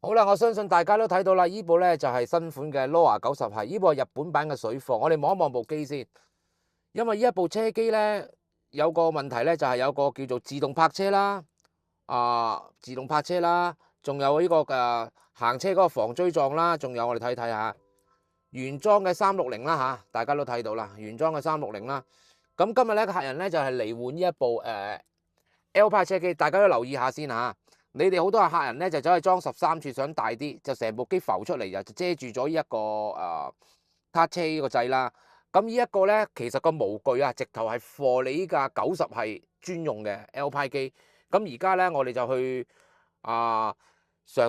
好啦，我相信大家都睇到啦，呢部咧就係新款嘅 Loa 90係，呢部係日本版嘅水貨。我哋望一望部機先，因為呢一部車機咧有個問題咧，就係有個叫做自動泊車啦，自動泊車啦，仲有呢個行車嗰個防追撞啦，仲有我哋睇睇下原裝嘅360啦嚇，大家都睇到啦，原裝嘅360啦。咁今日咧客人咧就係嚟換呢一部L 派車機，大家都留意下先嚇。你哋好多客人咧就走去裝13寸，想大啲，就成部機浮出嚟就遮住咗呢一個撻車呢個掣啦。咁呢一個咧其實個模具啊，直頭係 for 你依架90係專用嘅 L 派機。咁而家咧我哋就去嘗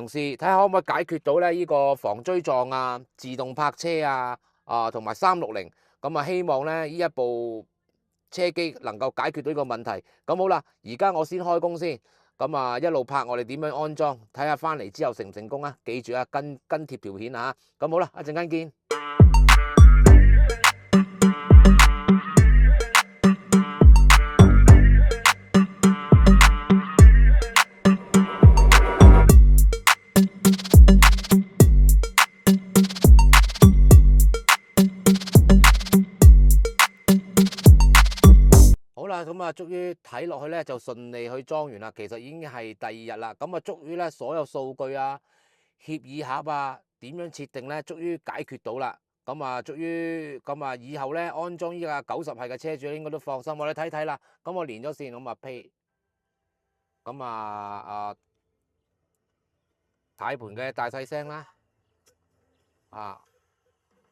試睇下可唔可以解決到咧呢個防追撞啊、自動泊車啊同埋360。咁啊希望咧呢一部車機能夠解決到呢個問題。咁好啦，而家我先開工先。咁啊，一路拍我哋點樣安裝，睇下翻嚟之後成唔成功啊！記住啊，跟貼條片啊！咁好啦，一陣間見。好啦，咁啊，終於睇落去咧就順利去裝完啦。其實已經係第2日啦。咁啊，終於咧所有數據啊、協議盒啊點樣設定咧，終於解決到啦。咁啊，終於咁啊，以後咧安裝依架90係嘅車主應該都放心。我哋睇睇啦。咁我連咗線，咁啊 pay。咁軚盤嘅大細聲啦。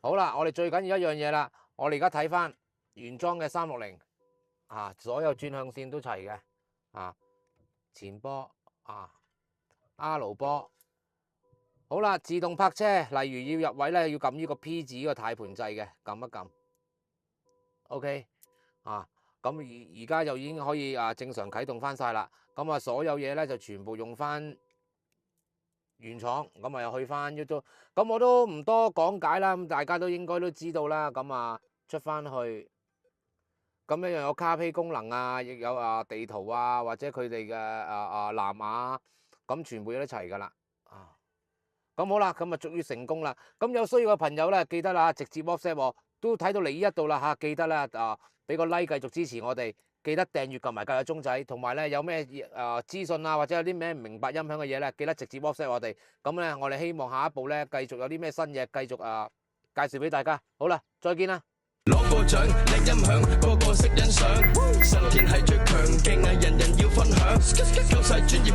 好啦，我哋最緊要一樣嘢啦。我哋而家睇翻原裝嘅360。所有轉向線都齊嘅，前波R 波，好啦，自動泊車，例如要入位咧，要撳呢個 P 字呢個軚盤掣嘅，撳一撳 ，OK，咁而家就已經可以正常啟動翻晒啦。咁啊，所有嘢咧就全部用翻原廠，咁啊又去翻 YouTube，咁我都唔多講解啦，咁大家都應該都知道啦。咁啊出翻去。咁一樣有卡披功能啊，亦有地圖啊，或者佢哋嘅藍牙，咁全部都齊噶啦。咁好啦，咁啊終於成功啦。咁有需要嘅朋友咧，記得啦，直接 WhatsApp 我，都睇到嚟呢一度啦嚇，記得咧俾個 like 繼續支持我哋，記得訂閱撳埋隔籬鐘仔，同埋咧有咩資訊啊，或者有啲咩唔明白音響嘅嘢咧，記得直接 WhatsApp 我哋。咁咧我哋希望下一步咧繼續有啲咩新嘢，繼續介紹俾大家。好啦，再見啦。攞個獎，靚音響，個個識欣賞。新田係最強勁啊，人人要分享。夠晒專業。